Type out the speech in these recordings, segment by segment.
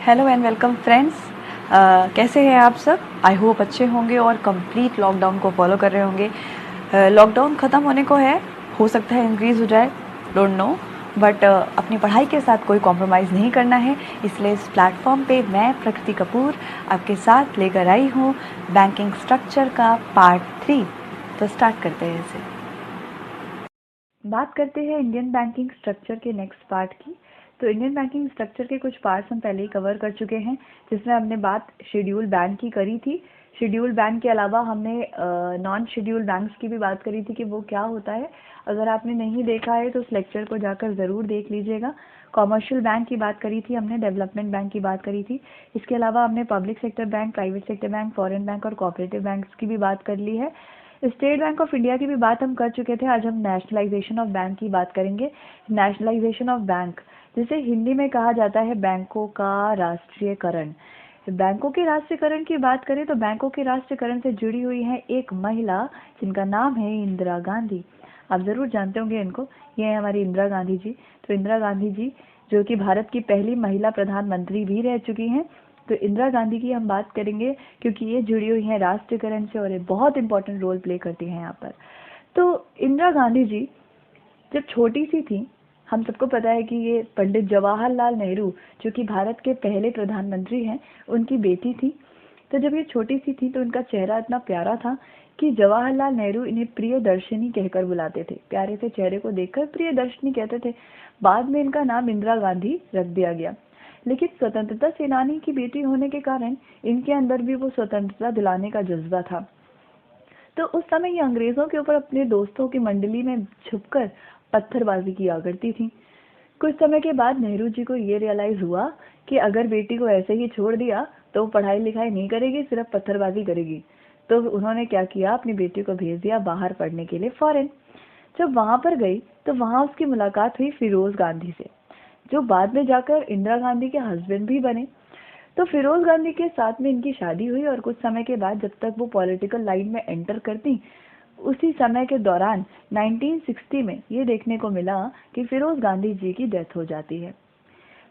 Hello and welcome friends. कैसे हैं आप सब? आई होप अच्छे होंगे और कंप्लीट लॉकडाउन को फॉलो कर रहे होंगे। लॉकडाउन ख़त्म होने को है, हो सकता है इंक्रीज़ हो जाए, डोंट नो, बट अपनी पढ़ाई के साथ कोई कॉम्प्रोमाइज़ नहीं करना है। इसलिए इस प्लेटफॉर्म पे मैं प्रकृति कपूर आपके साथ लेकर आई हूँ बैंकिंग स्ट्रक्चर का पार्ट 3। तो स्टार्ट करते हैं इसे। बात करते हैं इंडियन बैंकिंग स्ट्रक्चर के नेक्स्ट पार्ट की। तो इंडियन बैंकिंग स्ट्रक्चर के कुछ पार्ट्स हम पहले ही कवर कर चुके हैं, जिसमें हमने बात शेड्यूल बैंक की करी थी। शेड्यूल बैंक के अलावा हमने नॉन शेड्यूल बैंक्स की भी बात करी थी कि वो क्या होता है। अगर आपने नहीं देखा है तो उस लेक्चर को जाकर ज़रूर देख लीजिएगा। कॉमर्शियल बैंक की बात करी थी हमने, डेवलपमेंट बैंक की बात करी थी। इसके अलावा हमने public sector bank, private sector bank, foreign bank और कोऑपरेटिव बैंक्स की भी बात कर ली है। स्टेट बैंक ऑफ इंडिया की भी बात हम कर चुके थे। आज हम नेशनलाइजेशन ऑफ बैंक की बात करेंगे। नेशनलाइजेशन ऑफ बैंक, जिसे हिंदी में कहा जाता है बैंकों का राष्ट्रीयकरण। बैंकों के राष्ट्रीयकरण की बात करें तो बैंकों के राष्ट्रीयकरण से जुड़ी हुई है एक महिला, जिनका नाम है इंदिरा गांधी। आप ज़रूर जानते होंगे इनको, ये है हमारी इंदिरा गांधी जी। तो इंदिरा गांधी जी जो कि भारत की पहली महिला प्रधानमंत्री भी रह चुकी हैं। तो इंदिरा गांधी की हम बात करेंगे क्योंकि ये जुड़ी हुई हैं राष्ट्रीयकरण से और ये बहुत इंपॉर्टेंट रोल प्ले करती हैं यहाँ पर। तो इंदिरा गांधी जी जब छोटी सी थी, हम सबको पता है कि ये पंडित जवाहरलाल नेहरू, जो कि भारत के पहले प्रधानमंत्री हैं, उनकी बेटी थी। तो जब ये छोटी सी थी तो उनका चेहरा इतना प्यारा था कि जवाहरलाल नेहरू इन्हें प्रियदर्शिनी कहकर बुलाते थे। प्यारे से चेहरे को देखकर प्रियदर्शिनी कहते थे। बाद में इनका नाम इंदिरा गांधी रख दिया गया। लेकिन स्वतंत्रता सेनानी की बेटी होने के कारण इनके अंदर भी वो स्वतंत्रता दिलाने का जज्बा था। तो उस समय ये अंग्रेजों के ऊपर अपने दोस्तों की मंडली में छुपकर पत्थरबाजी किया करती थी। कुछ समय के बाद नेहरू जी को ये रियलाइज हुआ कि अगर बेटी को ऐसे ही छोड़ दिया तो वो पढ़ाई लिखाई नहीं करेगी, सिर्फ पत्थरबाजी करेगी। तो उन्होंने क्या किया, अपनी बेटी को भेज दिया बाहर पढ़ने के लिए, फॉरेन। जब वहां पर गई तो वहां उसकी मुलाकात हुई फिरोज गांधी से, जो बाद में जाकर इंदिरा गांधी के हस्बैंड भी बने। तो फिरोज गांधी के साथ में इनकी शादी हुई और कुछ समय के बाद जब तक वो पॉलिटिकल लाइन में एंटर करती, उसी समय के दौरान 1960 में ये देखने को मिला कि फिरोज गांधी जी की डेथ हो जाती है।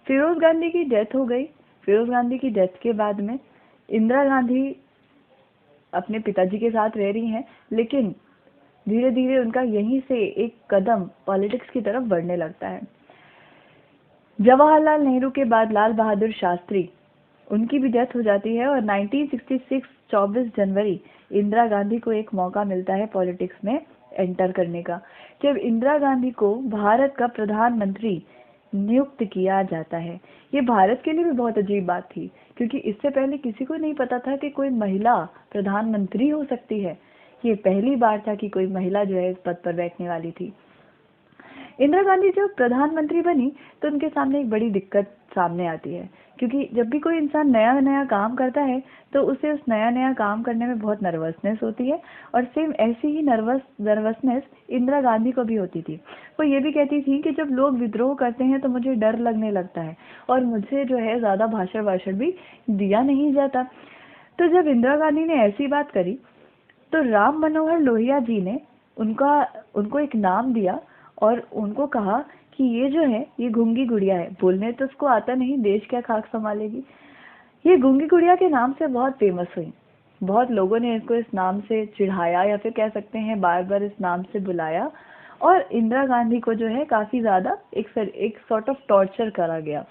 फिरोज गांधी की डेथ हो गई। फिरोज गांधी की डेथ के बाद में इंदिरा गांधी अपने पिताजी के साथ रह रही हैं, लेकिन धीरे धीरे उनका यहीं से एक कदम पॉलिटिक्स की तरफ बढ़ने लगता है। जवाहरलाल नेहरू के बाद लाल बहादुर शास्त्री, उनकी भी डेथ हो जाती है और 1966 24 जनवरी इंदिरा गांधी को एक मौका मिलता है पॉलिटिक्स में एंटर करने का, जब इंदिरा गांधी को भारत का प्रधानमंत्री नियुक्त किया जाता है। ये भारत के लिए भी बहुत अजीब बात थी, क्योंकि इससे पहले किसी को नहीं पता था कि कोई महिला प्रधानमंत्री हो सकती है। ये पहली बार था कि कोई महिला जो है इस पद पर बैठने वाली थी। इंदिरा गांधी जब प्रधानमंत्री बनी तो उनके सामने एक बड़ी दिक्कत सामने आती है, क्योंकि जब भी कोई इंसान नया नया काम करता है तो उसे उस नया नया काम करने में बहुत नर्वसनेस होती है। और सेम ऐसी ही नर्वसनेस इंदिरा गांधी को भी होती थी। वो ये भी कहती थी कि जब लोग विद्रोह करते हैं तो मुझे डर लगने लगता है और मुझे जो है ज़्यादा भाषण वाषण भी दिया नहीं जाता। तो जब इंदिरा गांधी ने ऐसी बात करी तो राम मनोहर लोहिया जी ने उनको एक नाम दिया और उनको कहा कि ये जो है ये गूंगी गुड़िया है, बोलने तो उसको आता नहीं, देश क्या खाक संभालेगी। ये गूंगी गुड़िया के नाम से बहुत फेमस हुई। बहुत लोगों ने इसको इस नाम से चिढ़ाया या फिर कह सकते हैं बार बार इस नाम से बुलाया, और इंदिरा गांधी को जो है काफी ज्यादा एक सॉर्ट ऑफ टॉर्चर करा गया।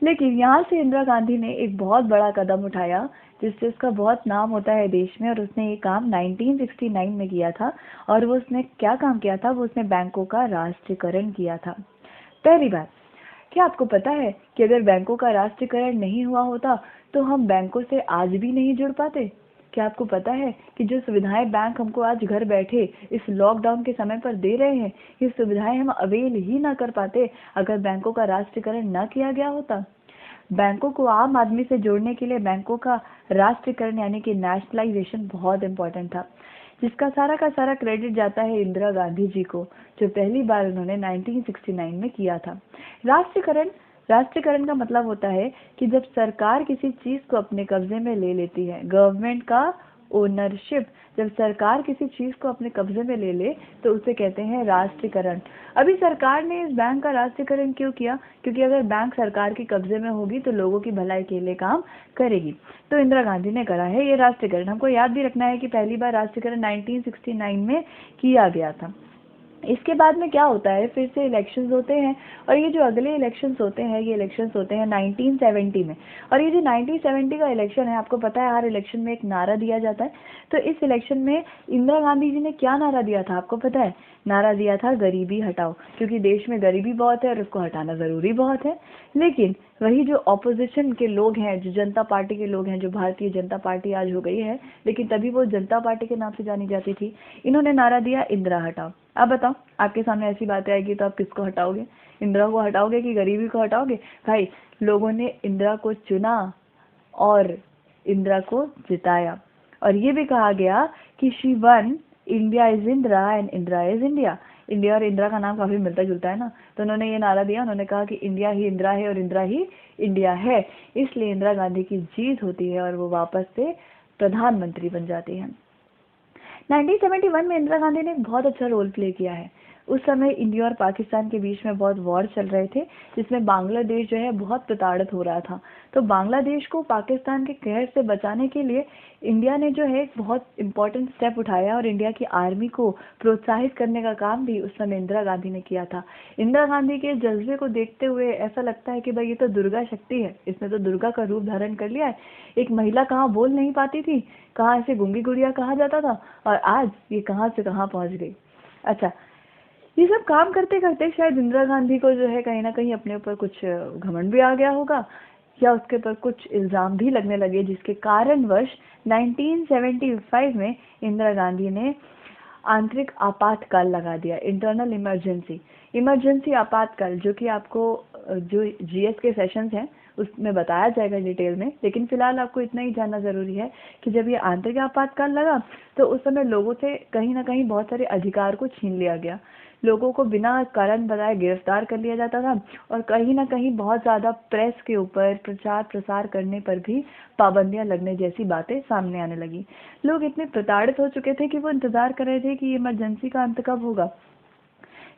लेकिन यहाँ से इंदिरा गांधी ने एक बहुत बड़ा कदम उठाया, जिससे उसका बहुत नाम होता है देश में, और उसने ये काम 1969 में किया था। और वो उसने क्या काम किया था, वो उसने बैंकों का राष्ट्रीयकरण किया था। पहली बात, क्या आपको पता है कि अगर बैंकों का राष्ट्रीयकरण नहीं हुआ होता तो हम बैंकों से आज भी नहीं जुड़ पाते? क्या आपको पता है कि जो सुविधाएं बैंक हमको आज घर बैठे इस लॉकडाउन के समय पर दे रहे हैं, ये सुविधाएं हम अवेल ही ना कर पाते अगर बैंकों का राष्ट्रीयकरण ना किया गया होता। बैंकों को आम आदमी से जोड़ने के लिए बैंकों का राष्ट्रीयकरण यानी कि नेशनलाइजेशन बहुत इंपॉर्टेंट था, जिसका सारा का सारा क्रेडिट जाता है इंदिरा गांधी जी को, जो पहली बार उन्होंने 1969 में किया था। राष्ट्रीयकरण राष्ट्रीयकरण का मतलब होता है कि जब सरकार किसी चीज को अपने कब्जे में ले लेती है, गवर्नमेंट का ओनरशिप, जब सरकार किसी चीज को अपने कब्जे में ले ले तो उसे कहते हैं राष्ट्रीयकरण। अभी सरकार ने इस बैंक का राष्ट्रीयकरण क्यों किया? क्योंकि अगर बैंक सरकार के कब्जे में होगी तो लोगों की भलाई के लिए काम करेगी। तो इंदिरा गांधी ने करा है ये राष्ट्रीयकरण। हमको याद भी रखना है कि पहली बार राष्ट्रीयकरण 1969 में किया गया था। इसके बाद में क्या होता है, फिर से इलेक्शंस होते हैं, और ये जो अगले इलेक्शंस होते हैं ये इलेक्शंस होते हैं 1970 में। और ये जो 1970 का इलेक्शन है, आपको पता है हर इलेक्शन में एक नारा दिया जाता है। तो इस इलेक्शन में इंदिरा गांधी जी ने क्या नारा दिया था आपको पता है? नारा दिया था गरीबी हटाओ, क्योंकि देश में गरीबी बहुत है और उसको हटाना जरूरी बहुत है। लेकिन वही जो ऑपोजिशन के लोग हैं, जो जनता पार्टी के लोग हैं, जो भारतीय जनता पार्टी आज हो गई है लेकिन तभी वो जनता पार्टी के नाम से जानी जाती थी, इन्होंने नारा दिया इंदिरा हटाओ। अब बताओ, आपके सामने ऐसी बातें आएगी तो आप किसको हटाओगे? इंदिरा को हटाओगे कि गरीबी को हटाओगे? भाई, लोगों ने इंदिरा को चुना और इंदिरा को जिताया, और ये भी कहा गया कि she one, India is Indira and Indira is India. India और इंदिरा का नाम काफी मिलता जुलता है ना, तो उन्होंने ये नारा दिया, उन्होंने कहा कि इंडिया ही इंदिरा है और इंदिरा ही इंडिया है। इसलिए इंदिरा गांधी की जीत होती है और वो वापस से प्रधानमंत्री बन जाती है। 1971 में इंदिरा गांधी ने एक बहुत अच्छा रोल प्ले किया है। उस समय इंडिया और पाकिस्तान के बीच में बहुत वॉर चल रहे थे, जिसमें बांग्लादेश जो है बहुत प्रताड़ित हो रहा था। तो बांग्लादेश को पाकिस्तान के कहर से बचाने के लिए इंडिया ने जो है एक बहुत इम्पोर्टेंट स्टेप उठाया, और इंडिया की आर्मी को प्रोत्साहित करने का काम भी उस समय इंदिरा गांधी ने किया था। इंदिरा गांधी के जज्बे को देखते हुए ऐसा लगता है कि भाई ये तो दुर्गा शक्ति है, इसने तो दुर्गा का रूप धारण कर लिया है। एक महिला कहाँ बोल नहीं पाती थी, कहाँ ऐसे गूंगी गुड़िया कहा जाता था, और आज ये कहाँ से कहाँ पहुंच गई। अच्छा, ये सब काम करते करते शायद इंदिरा गांधी को जो है कहीं ना कहीं अपने ऊपर कुछ घमंड भी आ गया होगा, या उसके ऊपर कुछ इल्जाम भी लगने लगे, जिसके कारणवश 1975 में इंदिरा गांधी ने आंतरिक आपातकाल लगा दिया, इंटरनल इमरजेंसी आपातकाल, जो कि आपको जो जीएस के सेशंस हैं उसमें बताया जाएगा डिटेल में। लेकिन फिलहाल आपको इतना ही जानना जरूरी है कि जब ये आंतरिक आपातकाल लगा तो उस समय लोगों से कहीं ना कहीं बहुत सारे अधिकार को छीन लिया गया। लोगों को बिना कारण बताए गिरफ्तार कर लिया जाता था, और कहीं ना कहीं बहुत ज्यादा प्रेस के ऊपर प्रचार प्रसार करने पर भी पाबंदियां लगने जैसी बातें सामने आने लगी। लोग इतने प्रताड़ित हो चुके थे कि वो इंतजार कर रहे थे कि ये इमरजेंसी का अंत कब होगा।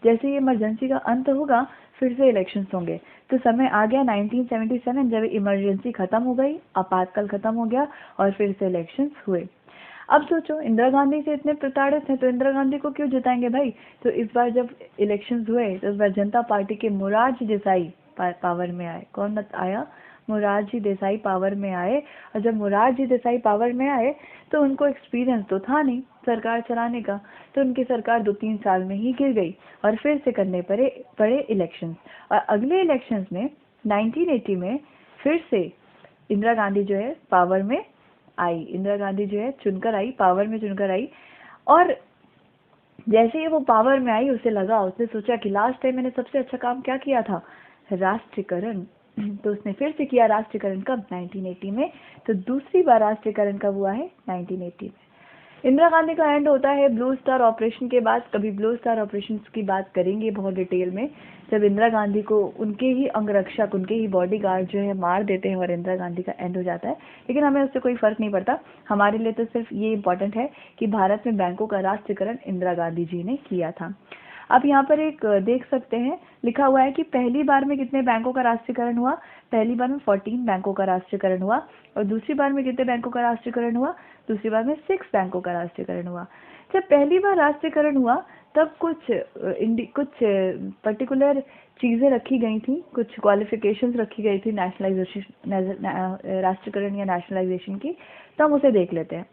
जैसे ये इमरजेंसी का अंत होगा फिर से इलेक्शंस होंगे। तो समय आ गया 1977, जब इमरजेंसी खत्म हो गई, आपातकाल खत्म हो गया और फिर से इलेक्शंस हुए। अब सोचो, इंदिरा गांधी से इतने प्रताड़ित हैं तो इंदिरा गांधी को क्यों जिताएंगे भाई? तो इस बार जब इलेक्शंस हुए तो इस बार जनता पार्टी के मोरारजी देसाई पावर में आए। कौन आया? मोरारजी देसाई पावर में आए। और जब मोरारजी देसाई पावर में आए तो उनको एक्सपीरियंस तो था नहीं सरकार चलाने का, तो उनकी सरकार 2-3 साल में ही गिर गई और फिर से करने पड़े इलेक्शंस। और अगले इलेक्शंस में 1980 में फिर से इंदिरा गांधी जो है पावर में आई। इंदिरा गांधी जो है चुनकर आई, पावर में चुनकर आई। और जैसे ही वो पावर में आई उसे लगा, उसने सोचा कि लास्ट टाइम मैंने सबसे अच्छा काम क्या किया था? राष्ट्रीयकरण। तो उसने फिर से किया राष्ट्रीयकरण। कब? 1980 में। तो दूसरी बार राष्ट्रीयकरण कब हुआ है? 1980 में। इंदिरा गांधी का एंड होता है ब्लू स्टार ऑपरेशन के बाद। कभी ब्लू स्टार ऑपरेशन की बात करेंगे बहुत डिटेल में, जब इंदिरा गांधी को उनके ही अंगरक्षक, उनके ही बॉडीगार्ड जो है मार देते हैं और इंदिरा गांधी का एंड हो जाता है। लेकिन हमें उससे कोई फर्क नहीं पड़ता, हमारे लिए तो सिर्फ ये इम्पोर्टेंट है कि भारत में बैंकों का राष्ट्रीयकरण इंदिरा गांधी जी ने किया था। अब यहाँ पर एक देख सकते हैं लिखा हुआ है कि पहली बार में कितने बैंकों का राष्ट्रीयकरण हुआ? पहली बार में 14 बैंकों का राष्ट्रीयकरण हुआ। और दूसरी बार में कितने बैंकों का राष्ट्रीयकरण हुआ? दूसरी बार में 6 बैंकों का राष्ट्रीयकरण हुआ। जब पहली बार राष्ट्रीयकरण हुआ तब कुछ पर्टिकुलर चीजें रखी गई थी, कुछ क्वालिफिकेशंस रखी गई थी राष्ट्रीयकरण या नेशनलाइजेशन की। तो हम उसे देख लेते हैं।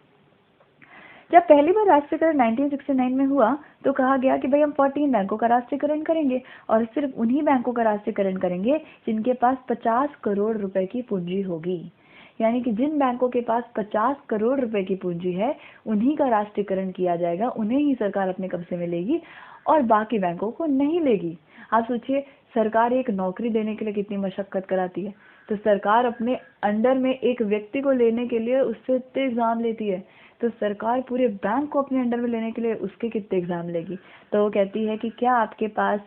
जब पहली बार राष्ट्रीयकरण 1969 में हुआ तो कहा गया कि भाई हम 14 बैंकों का राष्ट्रीयकरण करेंगे, और सिर्फ उन्हीं बैंकों का राष्ट्रीयकरण करेंगे जिनके पास 50 करोड़ रुपए की पूंजी होगी। यानी कि जिन बैंकों के पास 50 करोड़ रुपए की पूंजी है उन्हीं का राष्ट्रीयकरण किया जाएगा, उन्हें ही सरकार अपने कब्जे में लेगी और बाकी बैंकों को नहीं लेगी। आप सोचिए, सरकार एक नौकरी देने के लिए कितनी मशक्कत कराती है, तो सरकार अपने अंडर में एक व्यक्ति को लेने के लिए उससे इतने एग्जाम लेती है, तो सरकार पूरे बैंक को अपने अंडर में लेने के लिए उसके कितने एग्जाम लेगी। तो वो कहती है कि क्या आपके पास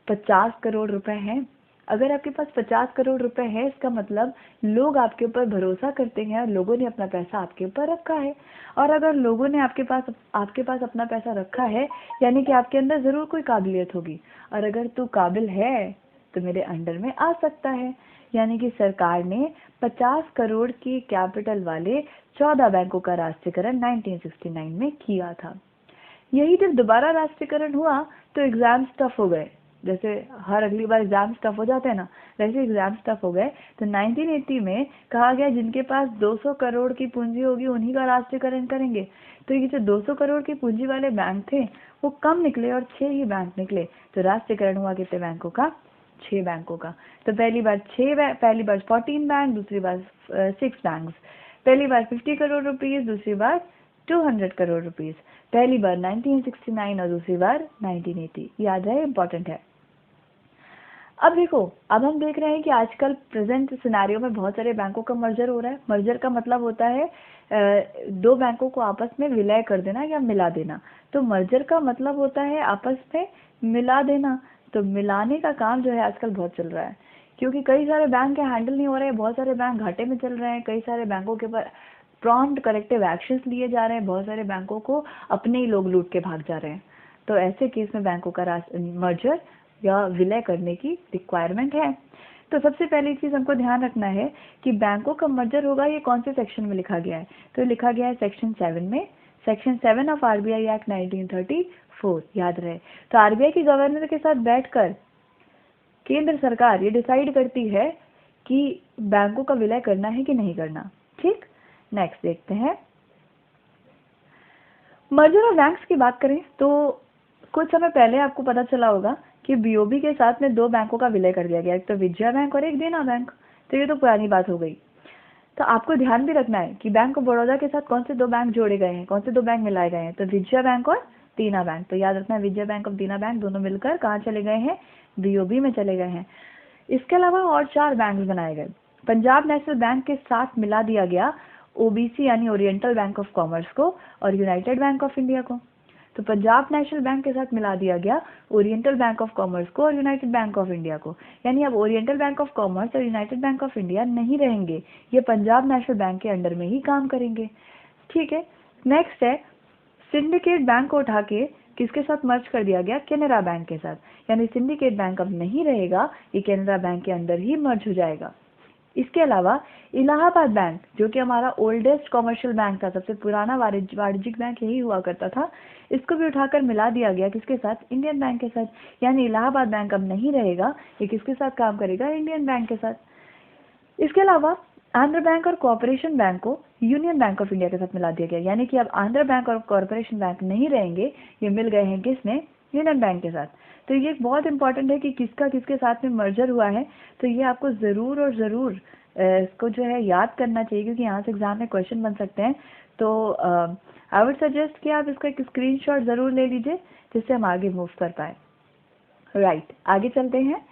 50 करोड़ रुपए हैं अगर आपके पास 50 करोड़ रुपए है, इसका मतलब लोग आपके ऊपर भरोसा करते हैं और लोगों ने अपना पैसा आपके ऊपर रखा है। और अगर लोगों ने आपके पास अपना पैसा रखा है, यानी कि आपके अंदर जरूर कोई काबिलियत होगी, और अगर तू काबिल है तो मेरे अंडर में आ सकता है। यानी कि सरकार ने 50 करोड़ की कैपिटल वाले 14 बैंकों का राष्ट्रीयकरण 1969 में किया था। यही जब दोबारा राष्ट्रीयकरण हुआ तो एग्जाम्स टफ हो गए। जैसे हर अगली बार एग्जाम्स टफ हो जाते हैं ना, वैसे एग्जाम्स टफ हो गए। तो 1980 में कहा गया जिनके पास 200 करोड़ की पूंजी होगी उन्हीं का राष्ट्रीयकरण करेंगे। तो ये जो 200 करोड़ की पूंजी वाले बैंक थे वो कम निकले और 6 ही बैंक निकले। तो राष्ट्रीयकरण हुआ कितने बैंकों का? 6 बैंकों का। तो पहली बार 14 बैंक, दूसरी बार 6 बैंक। पहली बार 50 करोड़ रुपीज, दूसरी बार 200 करोड़ रुपीज। पहली बार 1969 और दूसरी बार 1980। याद है, इंपॉर्टेंट है। अब देखो, अब हम देख रहे हैं कि आजकल प्रेजेंट सिनेरियो में बहुत सारे बैंकों का मर्जर हो रहा है। मर्जर का मतलब होता है दो बैंकों को आपस में विलय कर देना या मिला देना। तो मर्जर का मतलब होता है आपस में मिला देना। तो मिलाने का काम जो है आजकल बहुत चल रहा है, क्योंकि कई सारे बैंक हैंडल नहीं हो रहे हैं, बहुत सारे बैंक घाटे में चल रहे हैं, कई सारे बैंकों के ऊपर प्रॉम्प्ट करेक्टिव एक्शंस लिए जा रहे हैं, बहुत सारे बैंकों को अपने ही लोग लूट के भाग जा रहे हैं। तो ऐसे केस में बैंकों का मर्जर या विलय करने की रिक्वायरमेंट है। तो सबसे पहली चीज हमको ध्यान रखना है कि बैंकों का मर्जर होगा ये कौन से सेक्शन में लिखा गया है। तो लिखा गया है सेक्शन 7 में, सेक्शन 7 ऑफ आरबीआई एक्ट 1934। याद रहे। तो आरबीआई की गवर्नर के साथ बैठकर केंद्र सरकार ये डिसाइड करती है कि बैंकों का विलय करना है कि नहीं करना। ठीक, नेक्स्ट देखते हैं। मर्जर ऑफ बैंक्स की बात करें तो कुछ समय पहले आपको पता चला होगा कि बीओबी के साथ में 2 बैंकों का विलय कर दिया गया, एक तो विजया बैंक और एक देना बैंक। तो ये तो पुरानी बात हो गई। तो आपको ध्यान भी रखना है कि बैंक ऑफ बड़ौदा के साथ कौन से 2 बैंक जोड़े गए हैं, कौन से 2 बैंक मिलाए गए हैं। तो विजया बैंक और देना बैंक। तो याद रखना है, विजया बैंक और देना बैंक दोनों मिलकर कहाँ चले गए हैं? बीओबी में चले गए हैं। इसके अलावा और 4 बैंक बनाए गए। पंजाब नेशनल बैंक के साथ मिला दिया गया ओबीसी यानी ओरिएंटल बैंक ऑफ कॉमर्स को और यूनाइटेड बैंक ऑफ इंडिया को। तो पंजाब नेशनल बैंक के साथ मिला दिया गया ओरिएंटल बैंक ऑफ कॉमर्स को और यूनाइटेड बैंक ऑफ इंडिया को। यानी अब ओरिएंटल बैंक ऑफ कॉमर्स और यूनाइटेड बैंक ऑफ इंडिया नहीं रहेंगे, ये पंजाब नेशनल बैंक के अंडर में ही काम करेंगे। ठीक है, नेक्स्ट है सिंडिकेट बैंक को उठा के किसके साथ मर्ज कर दिया गया? केनरा बैंक के साथ। यानी सिंडिकेट बैंक अब नहीं रहेगा, ये केनरा बैंक के अंदर ही मर्ज हो जाएगा। इसके अलावा इलाहाबाद बैंक जो कि हमारा ओल्डेस्ट कॉमर्शियल बैंक था, सबसे पुराना वाणिज्यिक बैंक यही हुआ करता था, इसको भी उठाकर मिला दिया गया किसके साथ? इंडियन बैंक के साथ। यानी इलाहाबाद बैंक अब नहीं रहेगा, ये किसके साथ काम करेगा? इंडियन बैंक के साथ। इसके अलावा आंध्र बैंक और कॉर्पोरेशन बैंक को यूनियन बैंक ऑफ इंडिया के साथ मिला दिया गया। यानी कि अब आंध्र बैंक और कॉर्पोरेशन बैंक नहीं रहेंगे, ये मिल गए हैं किसमें? यूनियन बैंक के साथ। तो ये बहुत इंपॉर्टेंट है कि किसका किसके साथ में मर्जर हुआ है। तो ये आपको ज़रूर और ज़रूर इसको जो है याद करना चाहिए, क्योंकि यहाँ से एग्जाम में क्वेश्चन बन सकते हैं। तो आई वुड सजेस्ट कि आप इसका एक स्क्रीनशॉट ज़रूर ले लीजिए, जिससे हम आगे मूव कर पाए। राइट, आगे चलते हैं।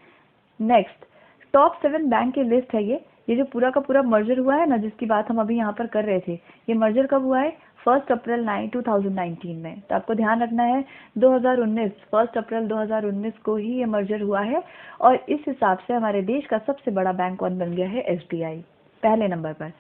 नेक्स्ट टॉप 7 बैंक की लिस्ट है। ये जो पूरा का पूरा मर्जर हुआ है ना, जिसकी बात हम अभी यहाँ पर कर रहे थे, ये मर्जर कब हुआ है? 1 अप्रैल 2019 में। तो आपको ध्यान रखना है 2019, 1 अप्रैल 2019 को ही ये मर्जर हुआ है। और इस हिसाब से हमारे देश का सबसे बड़ा बैंक कौन बन गया है? एसबीआई पहले नंबर पर।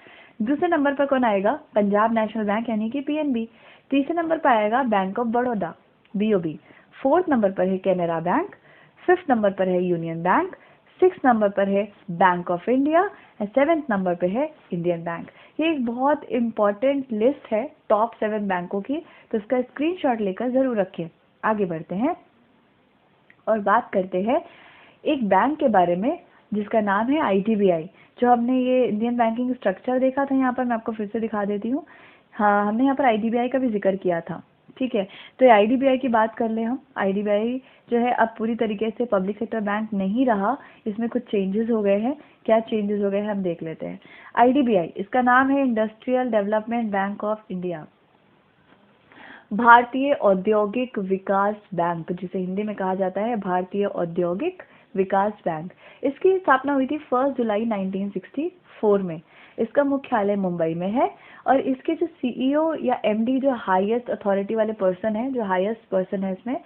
दूसरे नंबर पर कौन आएगा? पंजाब नेशनल बैंक यानी कि पीएनबी। तीसरे नंबर पर आएगा bank of Baroda BOB. 4th number पर है केनरा बैंक। 5th नंबर पर है यूनियन बैंक। 6th नंबर पर है bank of India. 7th number पे है इंडियन बैंक। ये एक बहुत इंपॉर्टेंट लिस्ट है टॉप 7 बैंकों की, तो इसका स्क्रीनशॉट लेकर जरूर रखें। आगे बढ़ते हैं और बात करते हैं एक बैंक के बारे में जिसका नाम है आईडीबीआई। जो हमने ये इंडियन बैंकिंग स्ट्रक्चर देखा था, यहाँ पर मैं आपको फिर से दिखा देती हूँ। हाँ, हमने यहाँ पर आईडीबीआई का भी जिक्र किया था। ठीक है, तो आईडीबीआई की बात कर ले हम। आईडीबीआई जो है अब पूरी तरीके से पब्लिक सेक्टर बैंक नहीं रहा, इसमें कुछ चेंजेस हो गए हैं। क्या चेंजेस हो गए हैं हम देख लेते हैं। आईडीबीआई, इसका नाम है industrial development bank of India, भारतीय औद्योगिक विकास बैंक, जिसे हिंदी में कहा जाता है भारतीय औद्योगिक विकास बैंक। इसकी स्थापना हुई थी 1 जुलाई 1964 में। इसका मुख्यालय मुंबई में है और इसके जो सीईओ या एमडी, जो हाईएस्ट अथॉरिटी वाले पर्सन है, जो हाईएस्ट पर्सन है इसमें,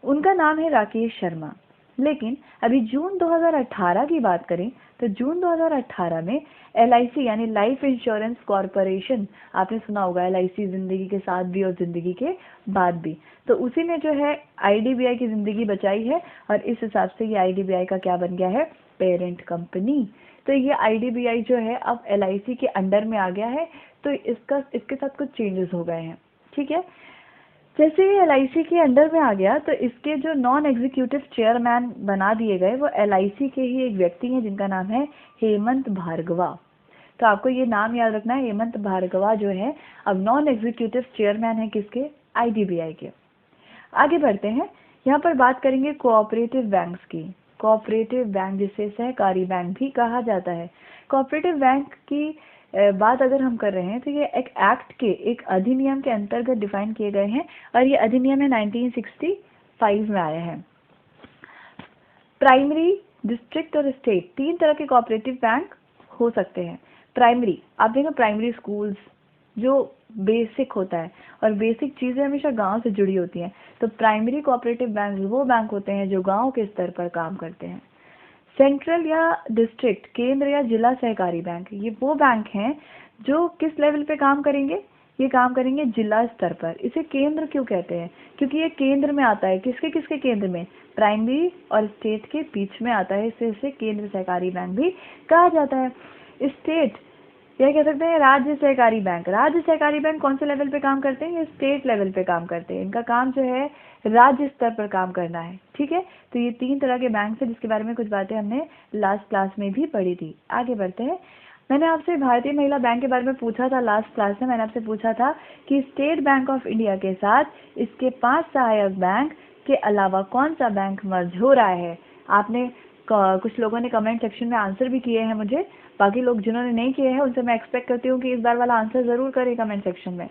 उनका नाम है राकेश शर्मा। लेकिन अभी जून 2018 की बात करें तो जून 2018 में LIC यानी लाइफ इंश्योरेंस कॉरपोरेशन, आपने सुना होगा LIC जिंदगी के साथ भी और जिंदगी के बाद भी, तो उसी ने जो है IDBI की जिंदगी बचाई है और इस हिसाब से ये IDBI का क्या बन गया है, पेरेंट कंपनी। तो ये IDBI जो है अब LIC के अंडर में आ गया है, तो इसके साथ कुछ चेंजेस हो गए हैं। ठीक है, जैसे ही LIC के अंडर में आ गया तो इसके जो नॉन एग्जीक्यूटिव चेयरमैन बना दिए गए वो LIC के ही एक व्यक्ति हैं जिनका नाम है हेमंत भार्गवा। तो आपको ये नाम याद रखना है, हेमंत भार्गवा जो है अब नॉन एग्जीक्यूटिव चेयरमैन है किसके, IDBI के। आगे बढ़ते हैं, यहाँ पर बात करेंगे कोऑपरेटिव बैंक्स की। कोऑपरेटिव बैंक जिसे सहकारी बैंक भी कहा जाता है। कोऑपरेटिव बैंक की बात अगर हम कर रहे हैं तो ये एक एक्ट के, एक अधिनियम के अंतर्गत डिफाइन किए गए हैं और ये अधिनियम है 1965 में आया है। प्राइमरी, डिस्ट्रिक्ट और स्टेट, 3 तरह के कोऑपरेटिव बैंक हो सकते हैं। प्राइमरी, आप देखो प्राइमरी स्कूल्स जो बेसिक होता है और बेसिक चीज़ें हमेशा गांव से जुड़ी होती हैं, तो प्राइमरी कोऑपरेटिव बैंक वो बैंक होते हैं जो गांव के स्तर पर काम करते हैं। सेंट्रल या डिस्ट्रिक्ट, केंद्र या जिला सहकारी बैंक, ये वो बैंक हैं जो किस लेवल पे काम करेंगे, ये काम करेंगे जिला स्तर पर। इसे केंद्र क्यों कहते हैं, क्योंकि ये केंद्र में आता है, किसके किसके केंद्र में, प्राइमरी और स्टेट के बीच में आता है, इसे केंद्र सहकारी बैंक भी कहा जाता है। स्टेट यह कह सकते हैं राज्य सहकारी बैंक। राज्य सहकारी बैंक कौन से लेवल पे काम करते हैं, ये स्टेट लेवल पे काम करते हैं, इनका काम जो है राज्य स्तर पर काम करना है। ठीक है, तो ये 3 तरह के बैंक है जिसके बारे में कुछ बातें हमने लास्ट क्लास में भी पढ़ी थी। आगे बढ़ते हैं, मैंने आपसे भारतीय महिला बैंक के बारे में पूछा था लास्ट क्लास में, मैंने आपसे पूछा था कि स्टेट बैंक ऑफ इंडिया के साथ इसके 5 सहायक बैंक के अलावा कौन सा बैंक मर्ज हो रहा है। आपने कुछ लोगों ने कमेंट सेक्शन में आंसर भी किए हैं मुझे, बाकी लोग जिन्होंने नहीं किए हैं उनसे मैं एक्सपेक्ट करती हूँ कि इस बार वाला आंसर ज़रूर करें कमेंट सेक्शन में।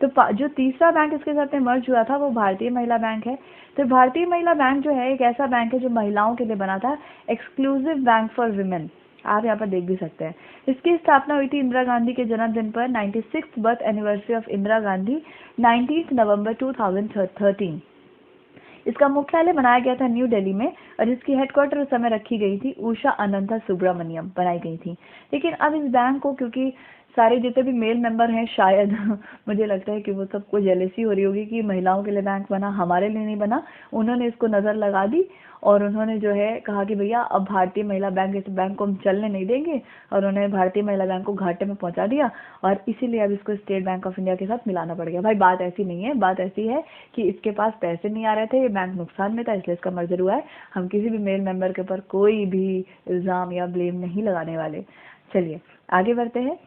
तो जो तीसरा बैंक इसके साथ में मर्ज हुआ था वो भारतीय महिला बैंक है। तो भारतीय महिला बैंक जो है एक ऐसा बैंक है जो महिलाओं के लिए बना था, एक्सक्लूसिव बैंक फॉर विमेन, आप यहाँ पर देख भी सकते हैं। इसकी स्थापना हुई थी इंदिरा गांधी के जन्मदिन पर, 96th birth anniversary of Indira Gandhi, 19 नवंबर 2013। इसका मुख्यालय बनाया गया था न्यू दिल्ली में और इसकी हेडक्वार्टर उस समय रखी गई थी उषा अनंता सुब्रमण्यम बनाई गई थी। लेकिन अब इस बैंक को, क्योंकि सारे जितने भी मेल मेंबर हैं शायद मुझे लगता है कि वो सबको जेलेसी हो रही होगी कि महिलाओं के लिए बैंक बना, हमारे लिए नहीं बना, उन्होंने इसको नज़र लगा दी और उन्होंने जो है कहा कि भैया अब भारतीय महिला बैंक, इस बैंक को हम चलने नहीं देंगे, और उन्होंने भारतीय महिला बैंक को घाटे में पहुंचा दिया और इसीलिए अब इसको स्टेट बैंक ऑफ इंडिया के साथ मिलाना पड़ गया। भाई बात ऐसी नहीं है, बात ऐसी है कि इसके पास पैसे नहीं आ रहे थे, ये बैंक नुकसान में था, इसलिए इसका मर्जर हुआ है। हम किसी भी मेल मेंबर के ऊपर कोई भी इल्ज़ाम या ब्लेम नहीं लगाने वाले। चलिए आगे बढ़ते हैं,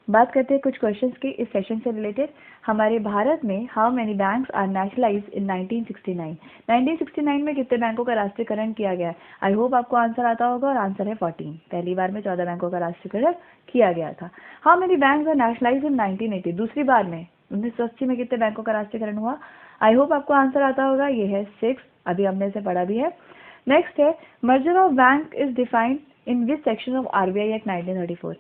बात करते हैं कुछ क्वेश्चंस की इस सेशन से रिलेटेड। हमारे भारत में how many banks are nationalized in 1969। 1969 में कितने बैंकों का राष्ट्रीयकरण किया गया है। आई होप आपको आंसर आता होगा और आंसर है 14। पहली बार में 14 बैंकों का राष्ट्रीयकरण किया गया था। How many banks are nationalized in 1980। दूसरी बार में 1980 में कितने बैंकों का राष्ट्रीयकरण हुआ। आई होप आपको आंसर आता होगा, ये है 6, अभी हमने इसे पढ़ा भी है। नेक्स्ट है merger of bank is defined in which section of RBI act 1934।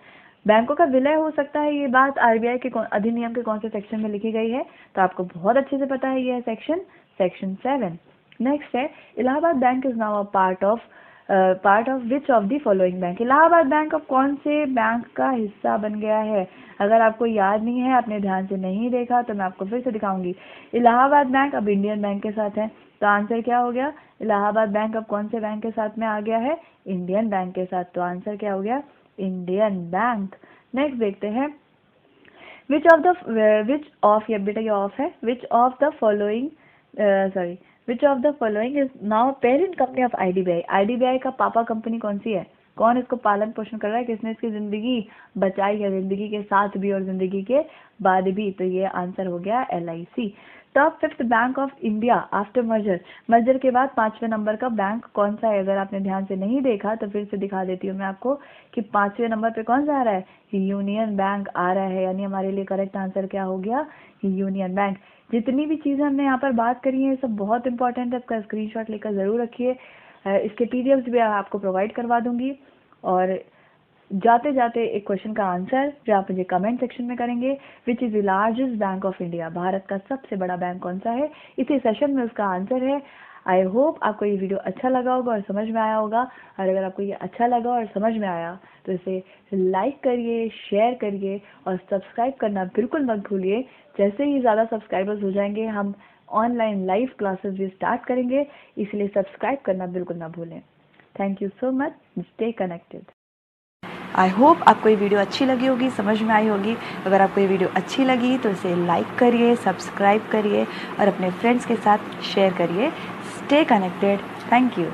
बैंकों का विलय हो सकता है, ये बात RBI के अधिनियम के कौन से सेक्शन में लिखी गई है, तो आपको बहुत अच्छे से पता है, ये है सेक्शन 7। नेक्स्ट है Allahabad bank is now a part of which of the following bank. Allahabad bank अब कौन से बैंक का हिस्सा बन गया है। अगर आपको याद नहीं है, आपने ध्यान से नहीं देखा, तो मैं आपको फिर से दिखाऊंगी। इलाहाबाद बैंक अब इंडियन बैंक के साथ है, तो आंसर क्या हो गया, इलाहाबाद बैंक अब कौन से बैंक के साथ में आ गया है, इंडियन बैंक के साथ, तो आंसर क्या हो गया, इंडियन बैंक। नेक्स्ट देखते हैं which of the following is now parent company of IDBI। IDBI का पापा कंपनी कौन सी है, कौन इसको पालन पोषण कर रहा है, किसने इसकी जिंदगी बचाई है, जिंदगी के साथ भी और जिंदगी के बाद भी, तो ये आंसर हो गया LIC। Top 5th bank of India after merger के बाद 5वें नंबर का बैंक कौन सा है। अगर आपने ध्यान से नहीं देखा तो फिर से दिखा देती हूँ मैं आपको कि 5वें नंबर पे कौन सा आ रहा है, यूनियन बैंक आ रहा है, यानी हमारे लिए करेक्ट आंसर क्या हो गया, यूनियन बैंक। जितनी भी चीज़ें हमने यहाँ पर बात करी है सब बहुत इंपॉर्टेंट है, इसका स्क्रीनशॉट लेकर ज़रूर रखिए। इसके PDFs भी आपको प्रोवाइड करवा दूंगी। और जाते जाते एक क्वेश्चन का आंसर जो आप मुझे कमेंट सेक्शन में करेंगे, which is the largest bank of India. Bharat का सबसे बड़ा बैंक कौन सा है, इसी सेशन में उसका आंसर है। आई होप आपको ये वीडियो अच्छा लगा होगा और समझ में आया होगा। और अगर आपको ये अच्छा लगा और समझ में आया तो इसे लाइक करिए, शेयर करिए और सब्सक्राइब करना बिल्कुल मत भूलिए। जैसे ही ज़्यादा सब्सक्राइबर्स हो जाएंगे हम ऑनलाइन लाइव क्लासेस भी स्टार्ट करेंगे, इसलिए सब्सक्राइब करना बिल्कुल ना भूलें। Thank you so much. Stay connected. I hope आपको ये वीडियो अच्छी लगी होगी, समझ में आई होगी। अगर आपको ये वीडियो अच्छी लगी तो इसे लाइक करिए, सब्सक्राइब करिए और अपने फ्रेंड्स के साथ शेयर करिए। Stay connected. Thank you.